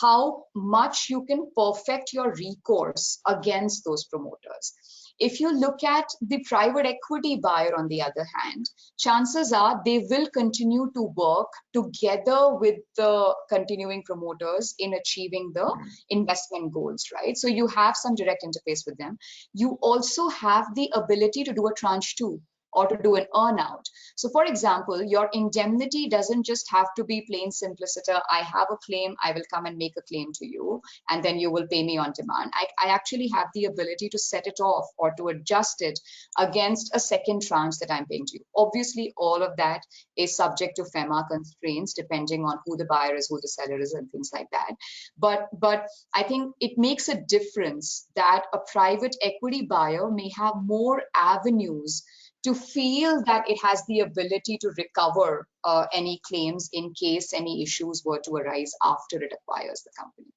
how much you can perfect your recourse against those promoters. If you look at the private equity buyer, on the other hand, chances are they will continue to work together with the continuing promoters in achieving the investment goals, right? So you have some direct interface with them. You also have the ability to do a tranche 2 or to do an earn-out. So for example, your indemnity doesn't just have to be plain simpliciter, I have a claim, I will come and make a claim to you, and then you will pay me on demand. I actually have the ability to set it off or to adjust it against a second tranche that I'm paying to you. Obviously, all of that is subject to FEMA constraints, depending on who the buyer is, who the seller is, and things like that. But I think it makes a difference that a private equity buyer may have more avenues to feel that it has the ability to recover any claims in case any issues were to arise after it acquires the company.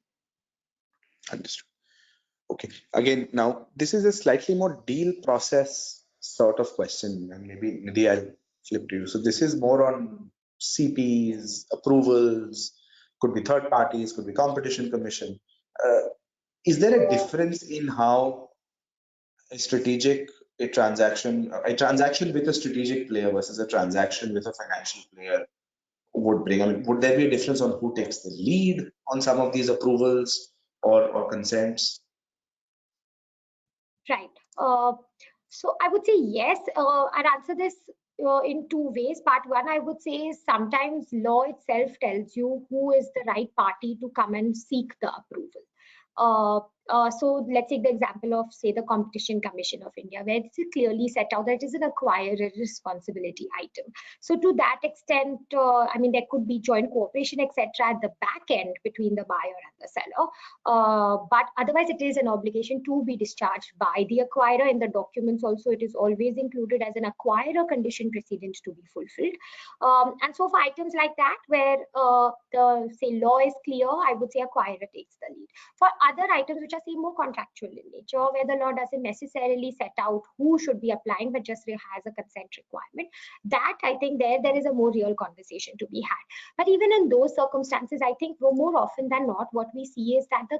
Understood. Okay. Again, now this is a slightly more deal process sort of question, and maybe Nidhi, I'll flip to you. So this is more on CPs, approvals, could be third parties, could be competition commission. Is there a difference in how a transaction with a strategic player versus a transaction with a financial player would bring? I mean, would there be a difference on who takes the lead on some of these approvals or consents? Right. So I would say yes. I'd answer this in two ways. Part one, I would say, is sometimes law itself tells you who is the right party to come and seek the approval. So let's take the example of, say, the Competition Commission of India, where it's clearly set out that it is an acquirer responsibility item. So to that extent, I mean, there could be joint cooperation, etc., at the back end between the buyer and the seller. But otherwise, it is an obligation to be discharged by the acquirer. In the documents also, it is always included as an acquirer condition precedent to be fulfilled. And so for items like that, where the, say, law is clear, I would say acquirer takes the lead. For other items which are, say, more contractual in nature, where the law doesn't necessarily set out who should be applying, but just has a consent requirement, that I think there is a more real conversation to be had. But even in those circumstances, I think more often than not, what we see is that the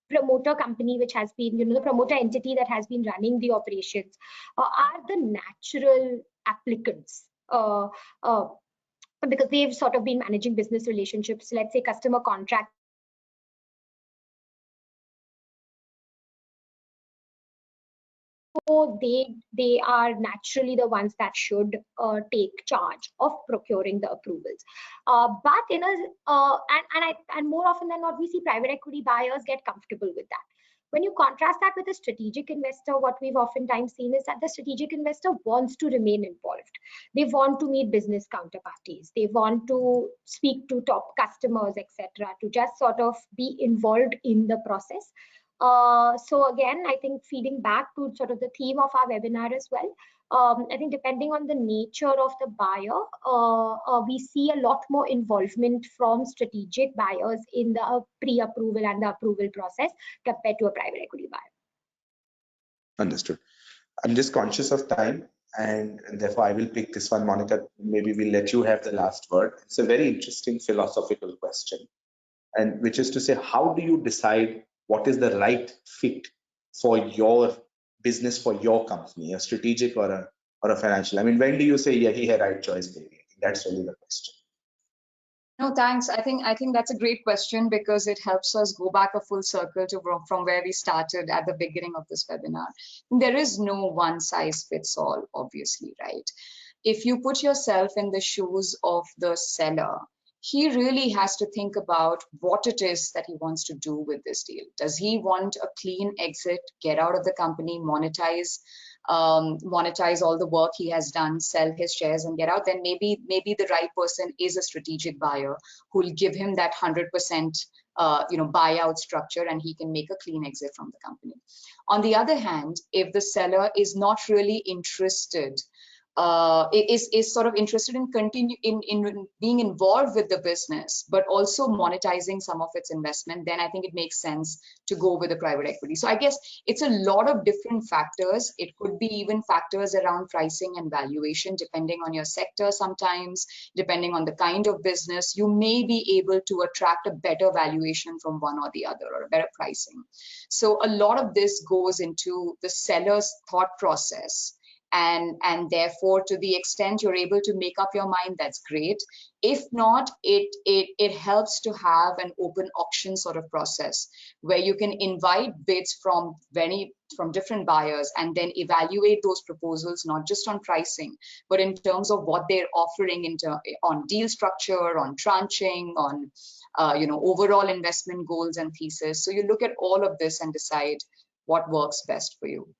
promoter company, which has been, the promoter entity that has been running the operations, are the natural applicants. Because they've sort of been managing business relationships, let's say customer contract. So they are naturally the ones that should take charge of procuring the approvals. But in a and more often than not, we see private equity buyers get comfortable with that. When you contrast that with a strategic investor, what we've oftentimes seen is that the strategic investor wants to remain involved. They want to meet business counterparties. They want to speak to top customers, etc., to just sort of be involved in the process. So again, I think feeding back to sort of the theme of our webinar as well, I think depending on the nature of the buyer, we see a lot more involvement from strategic buyers in the pre-approval and the approval process compared to a private equity buyer. Understood. I'm just conscious of time, and therefore I will pick this one. Monica, maybe we'll let you have the last word. It's a very interesting philosophical question, and which is to say, how do you decide what is the right fit for your business, for your company, a strategic or a financial? I mean, when do you say, yeah, he had right choice, baby? I think that's really the question. No, thanks. I think that's a great question because it helps us go back a full circle to from where we started at the beginning of this webinar. There is no one size fits all, obviously, right? If you put yourself in the shoes of the seller, he really has to think about what it is that he wants to do with this deal. Does he want a clean exit, get out of the company, monetize all the work he has done, sell his shares and get out? Then maybe the right person is a strategic buyer who will give him that 100% buyout structure, and he can make a clean exit from the company. On the other hand, if the seller is not really interested, is sort of interested in in being involved with the business, but also monetizing some of its investment, then I think it makes sense to go with the private equity. So I guess it's a lot of different factors. It could be even factors around pricing and valuation, depending on your sector sometimes, depending on the kind of business. You may be able to attract a better valuation from one or the other, or a better pricing. So a lot of this goes into the seller's thought process. And therefore, to the extent you're able to make up your mind, that's great. If not, it helps to have an open auction sort of process where you can invite bids from different buyers and then evaluate those proposals, not just on pricing, but in terms of what they're offering on deal structure, on tranching, on overall investment goals and thesis. So you look at all of this and decide what works best for you.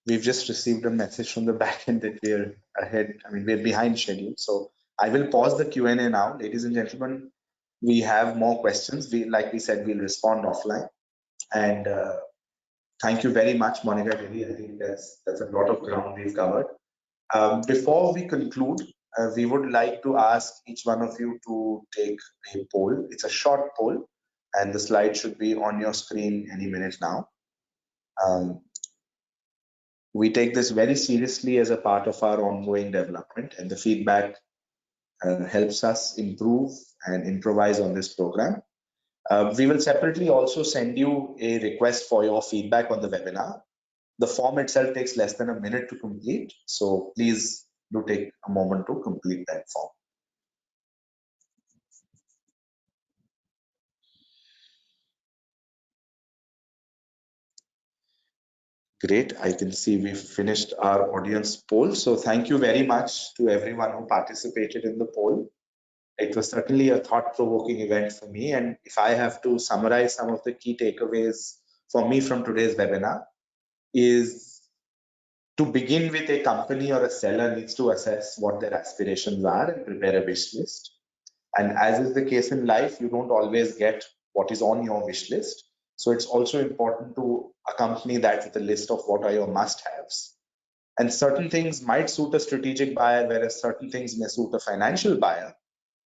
We've just received a message from the back end that we're ahead. I mean, we're behind schedule. So I will pause the Q&A now. Ladies and gentlemen, we have more questions. Like we said, we'll respond offline. And thank you very much, Monica Delhi. I think that's a lot of ground we've covered. Before we conclude, we would like to ask each one of you to take a poll. It's a short poll, and the slide should be on your screen any minute now. We take this very seriously as a part of our ongoing development, and the feedback helps us improve and improvise on this program. We will separately also send you a request for your feedback on the webinar. The form itself takes less than a minute to complete, so please do take a moment to complete that form. Great, I can see we've finished our audience poll. So thank you very much to everyone who participated in the poll. It was certainly a thought-provoking event for me. And if I have to summarize some of the key takeaways for me from today's webinar, is to begin with, a company or a seller needs to assess what their aspirations are and prepare a wish list. And as is the case in life, you don't always get what is on your wish list. So it's also important to accompany that with a list of what are your must-haves. And certain things might suit a strategic buyer, whereas certain things may suit a financial buyer.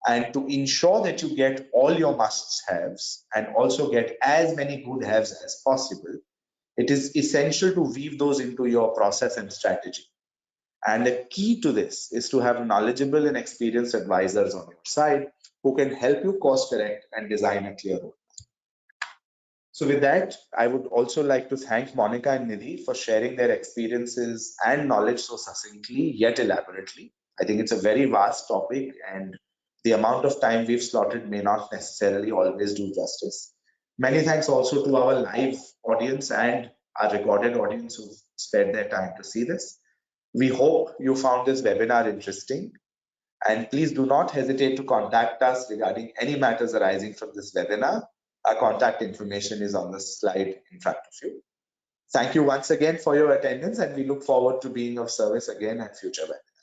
And to ensure that you get all your must-haves and also get as many good-haves as possible, it is essential to weave those into your process and strategy. And the key to this is to have knowledgeable and experienced advisors on your side who can help you course correct and design a clear roadmap. So with that, I would also like to thank Monica and Nidhi for sharing their experiences and knowledge so succinctly yet elaborately. I think it's a very vast topic, and the amount of time we've slotted may not necessarily always do justice. Many thanks also to our live audience and our recorded audience who've spared their time to see this. We hope you found this webinar interesting, and please do not hesitate to contact us regarding any matters arising from this webinar. Our contact information is on the slide in front of you. Thank you once again for your attendance, and we look forward to being of service again at future webinars.